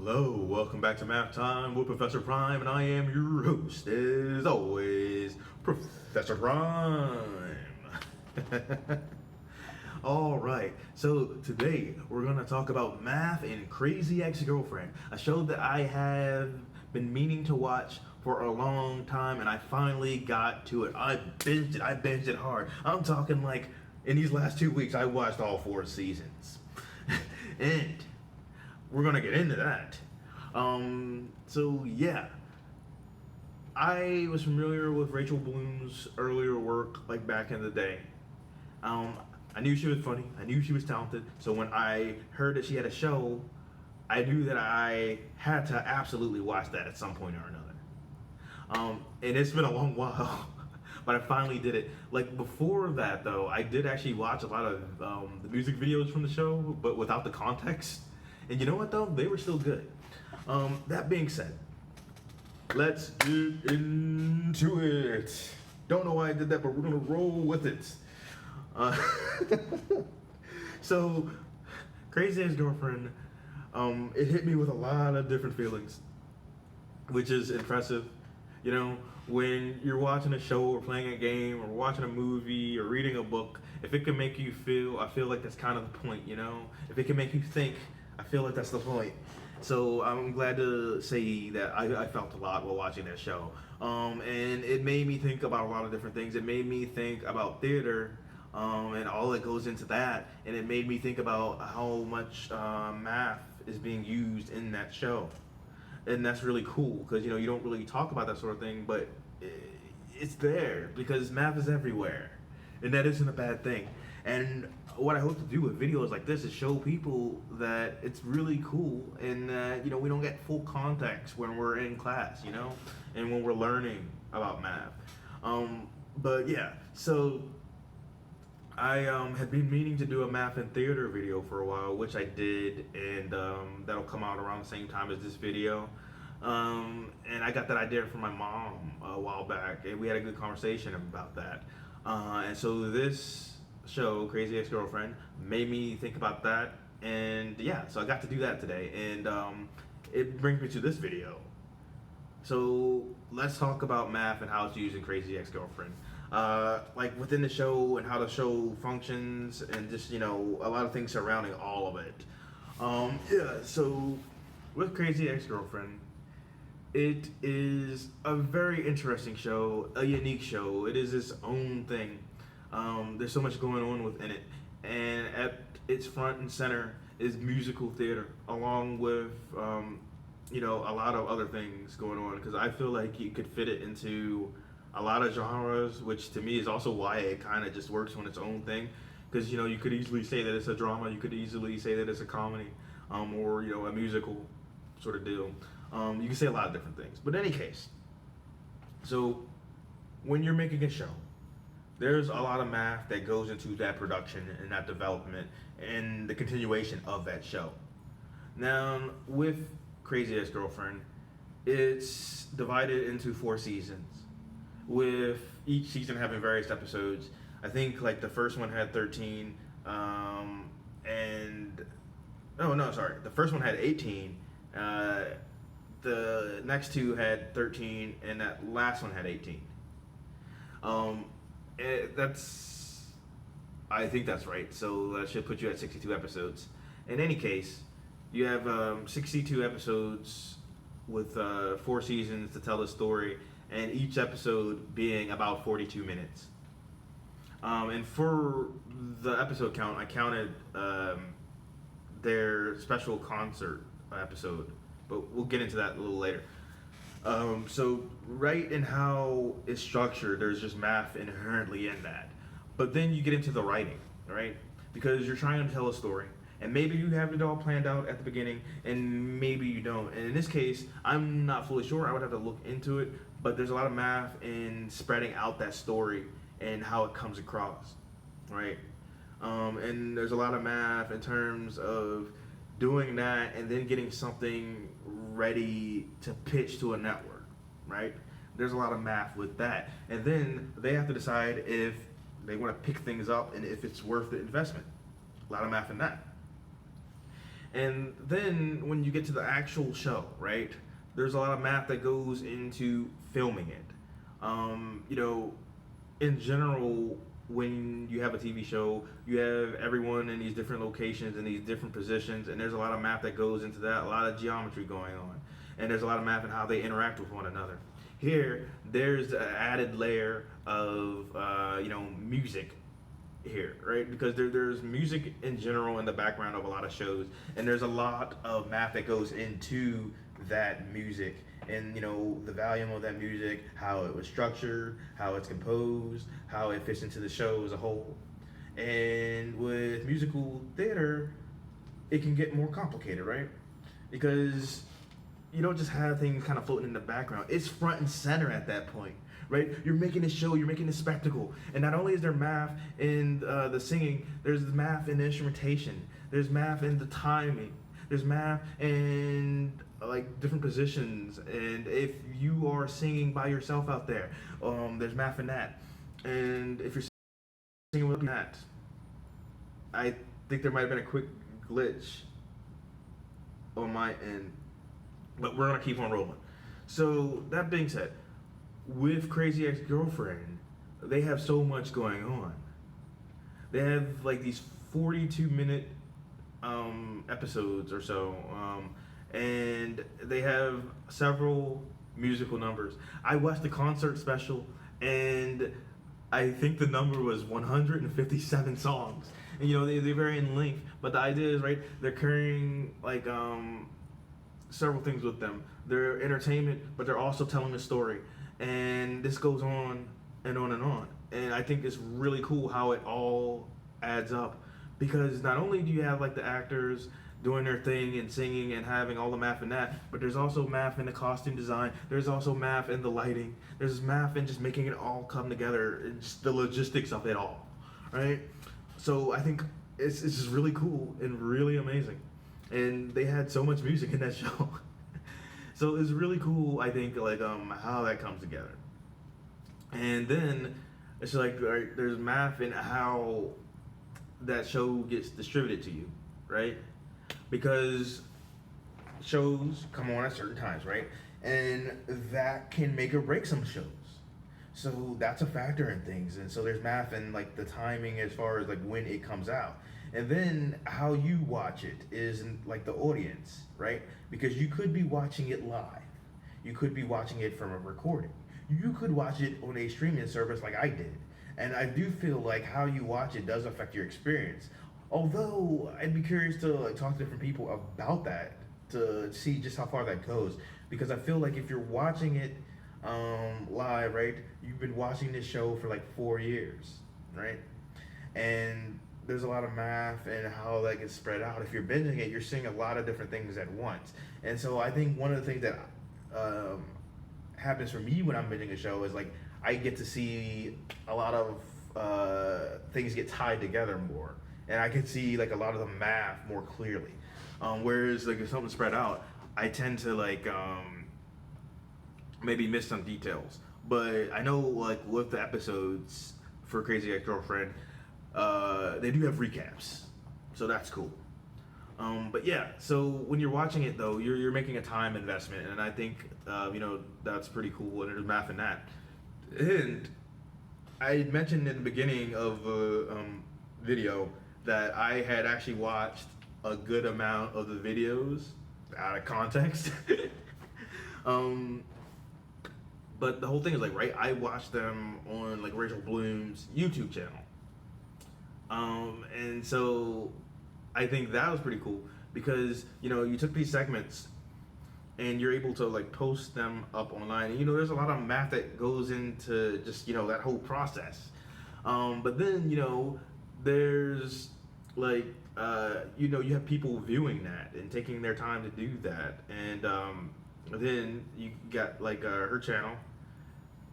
Hello, welcome back to Math Time with Professor Prime, and I am your host, as always, Professor Prime. All right, so today we're going to talk about Math and Crazy Ex-Girlfriend, a show that I have been meaning to watch for a long time, and I finally got to it. I binged it hard. I'm talking like in these last 2 weeks, I watched all 4 seasons. And we're gonna get into that. So yeah, I was familiar with Rachel Bloom's earlier work, like back in the day. Um, I knew she was funny. I knew she was talented. So when I heard that she had a show, I knew that I had to absolutely watch that at some point or another. And it's been a long while, but I finally did it. Like before that, though, I did actually watch a lot of the music videos from the show, but without the context. And you know what though? They were still good. That being said, let's get into it. Don't know why I did that, but we're gonna roll with it. Uh, so, Crazy Ex-Girlfriend, it hit me with a lot of different feelings, which is impressive. You know, when you're watching a show or playing a game or watching a movie or reading a book, if it can make you feel, I feel like that's kind of the point, you know? If it can make you think, I feel like that's the point. So I'm glad to say that I felt a lot while watching that show. And it made me think about a lot of different things. It made me think about theater and all that goes into that. And it made me think about how much math is being used in that show. And that's really cool because, you know, you don't really talk about that sort of thing, but it's there because math is everywhere. And that isn't a bad thing. And what I hope to do with videos like this is show people that it's really cool and that, you know, we don't get full context when we're in class, you know, and when we're learning about math. But yeah, so I had been meaning to do a math and theater video for a while, which I did, and that'll come out around the same time as this video. And I got that idea from my mom a while back, and we had a good conversation about that. And so this show, Crazy Ex-Girlfriend, made me think about that, and yeah, so I got to do that today, and it brings me to this video. So let's talk about math and how it's used in Crazy Ex-Girlfriend. Like within the show and how the show functions, and just, you know, a lot of things surrounding all of it. Yeah, so with Crazy Ex-Girlfriend, it is a very interesting show, a unique show. It is its own thing. There's so much going on within it, and at its front and center is musical theater, along with you know, a lot of other things going on. Because I feel like you could fit it into a lot of genres, which to me is also why it kind of just works on its own thing. Because, you know, you could easily say that it's a drama, you could easily say that it's a comedy, or, you know, a musical sort of deal. You can say a lot of different things. But in any case, so when you're making a show, there's a lot of math that goes into that production and that development and the continuation of that show. Now, with Crazy Ex-Girlfriend, it's divided into 4 seasons, with each season having various episodes. I think like the first one had 13, and oh no, sorry, the first one had 18. The next two had 13, and that last one had 18. That's, I think that's right. So that should put you at 62 episodes. In any case, you have 62 episodes with 4 seasons to tell the story, and each episode being about 42 minutes. And for the episode count, I counted their special concert episode, but we'll get into that a little later. So right in how it's structured, there's just math inherently in that. But then you get into the writing, right? Because you're trying to tell a story, and maybe you have it all planned out at the beginning, and maybe you don't. And in this case, I'm not fully sure. I would have to look into it, but there's a lot of math in spreading out that story and how it comes across, right? And there's a lot of math in terms of doing that and then getting something ready to pitch to a network, right? There's a lot of math with that. And then they have to decide if they want to pick things up and if it's worth the investment. A lot of math in that. And then when you get to the actual show, right? There's a lot of math that goes into filming it. You know, in general, when you have a TV show, you have everyone in these different locations in these different positions, and there's a lot of math that goes into that, a lot of geometry going on, and there's a lot of math in how they interact with one another. Here, there's an added layer of music here, right? Because there's music in general in the background of a lot of shows, and there's a lot of math that goes into that music, and the volume of that music, how it was structured, how it's composed, how it fits into the show as a whole. And with musical theater, it can get more complicated, right? Because you don't just have things kind of floating in the background. It's front and center at that point, right? You're making a show, you're making a spectacle. And not only is there math in the singing, there's math in the instrumentation, there's math in the timing, there's math in like different positions. And if you are singing by yourself out there, there's math in that. And if you're singing with that, I think there might have been a quick glitch on my end, but we're gonna keep on rolling. So that being said, with Crazy Ex-Girlfriend, they have so much going on. They have like these 42-minute episodes or so, and they have several musical numbers. I watched the concert special, and I think the number was 157 songs. And they vary in length, but the idea is, right, they're carrying like several things with them. They're entertainment, but they're also telling a story. And this goes on and on and on. And I think it's really cool how it all adds up, because not only do you have like the actors doing their thing and singing and having all the math in that, but there's also math in the costume design. There's also math in the lighting. There's math in just making it all come together, and just the logistics of it all, right? So I think it's just really cool and really amazing. And they had so much music in that show. So it's really cool, I think, like how that comes together. And then it's like, right, there's math in how that show gets distributed to you, right? Because shows come on at certain times, right? And that can make or break some shows. So that's a factor in things. And so there's math and like the timing as far as like when it comes out. And then how you watch it is like the audience, right? Because you could be watching it live. You could be watching it from a recording. You could watch it on a streaming service like I did. And I do feel like how you watch it does affect your experience. Although I'd be curious to like talk to different people about that to see just how far that goes. Because I feel like if you're watching it live, right? You've been watching this show for like 4 years, right? And there's a lot of math and how that gets spread out. If you're binging it, you're seeing a lot of different things at once. And so I think one of the things that happens for me when I'm binging a show is like I get to see a lot of things get tied together more, and I can see like a lot of the math more clearly. Whereas like if something's spread out, I tend to like maybe miss some details. But I know like with the episodes for Crazy Ex-Girlfriend, they do have recaps, so that's cool. But yeah, so when you're watching it though, you're making a time investment, and I think that's pretty cool, and there's math in that. And I mentioned in the beginning of the video that I had actually watched a good amount of the videos out of context. But the whole thing is like, right, I watched them on like Rachel Bloom's YouTube channel. And so I think that was pretty cool because, you took these segments and you're able to like post them up online. And, there's a lot of math that goes into just, that whole process. But then, there's like, you have people viewing that and taking their time to do that. And then you got like her channel.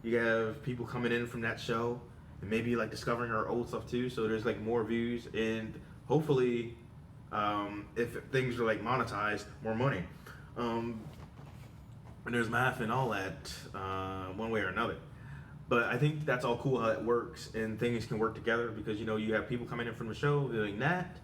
You have people coming in from that show and maybe like discovering her old stuff too. So there's like more views and hopefully, if things are like monetized, more money. And there's math and all that, one way or another. But I think that's all cool how it works and things can work together because you have people coming in from the show doing that,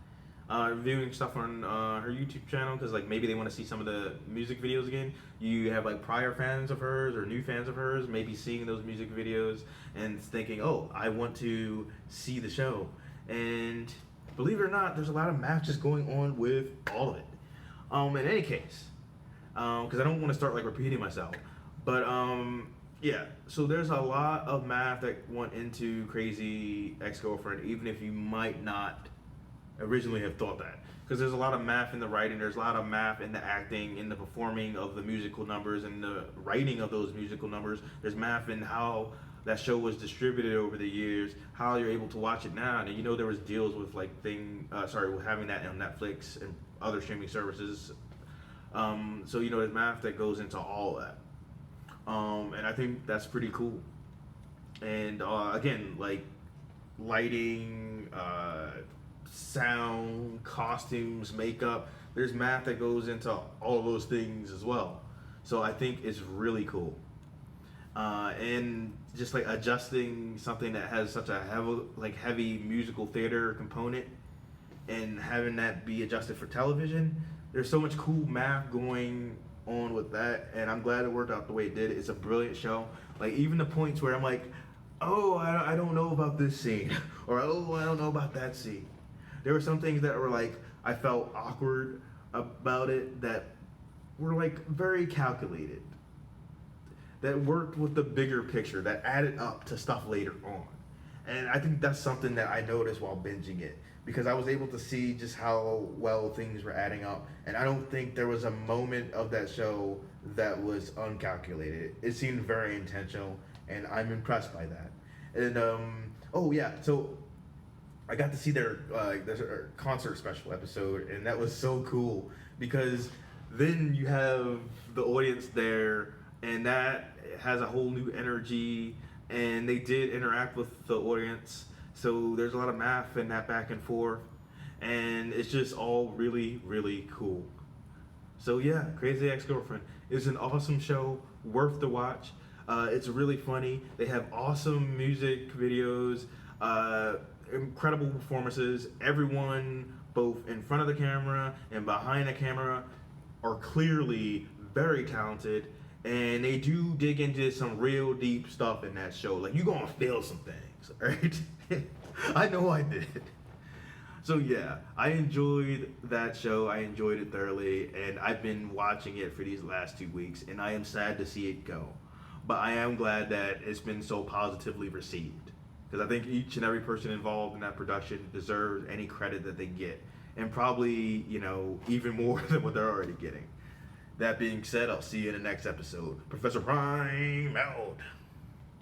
reviewing stuff on her YouTube channel because like maybe they want to see some of the music videos again. You have like prior fans of hers or new fans of hers, maybe seeing those music videos and thinking, oh, I want to see the show. And believe it or not, there's a lot of math just going on with all of it. In any case, because I don't want to start like repeating myself, but yeah. So there's a lot of math that went into Crazy Ex-Girlfriend, even if you might not originally have thought that, because there's a lot of math in the writing, there's a lot of math in the acting, in the performing of the musical numbers, and the writing of those musical numbers. There's math in how that show was distributed over the years, how you're able to watch it now. And you know there was deals with like with having that on Netflix and other streaming services. So you know there's math that goes into all that, and I think that's pretty cool. And again, like lighting, sound, costumes, makeup. There's math that goes into all of those things as well. So I think it's really cool. And just like adjusting something that has such a heavy musical theater component and having that be adjusted for television, there's so much cool math going on with that, and I'm glad it worked out the way it did. It's a brilliant show. Like even the points where I'm like, oh, I don't know about this scene, or oh, I don't know about that scene. There were some things that were like I felt awkward about it that were like very calculated, that worked with the bigger picture, that added up to stuff later on. And I think that's something that I noticed while binging it, because I was able to see just how well things were adding up. And I don't think there was a moment of that show that was uncalculated. It seemed very intentional, and I'm impressed by that. And oh yeah, so I got to see their concert special episode, and that was so cool because then you have the audience there, and that has a whole new energy, and they did interact with the audience. So there's a lot of math in that back and forth, and it's just all really, really cool. So yeah, Crazy Ex-Girlfriend is an awesome show, worth the watch. It's really funny. They have awesome music videos, incredible performances. Everyone, both in front of the camera and behind the camera, are clearly very talented, and they do dig into some real deep stuff in that show. Like you're gonna feel some things, right? I know I did. So yeah, I enjoyed that show. I enjoyed it thoroughly, and I've been watching it for these last 2 weeks, and I am sad to see it go. But I am glad that it's been so positively received, because I think each and every person involved in that production deserves any credit that they get, and probably, you know, even more than what they're already getting. That being said, I'll see you in the next episode. Professor Prime out.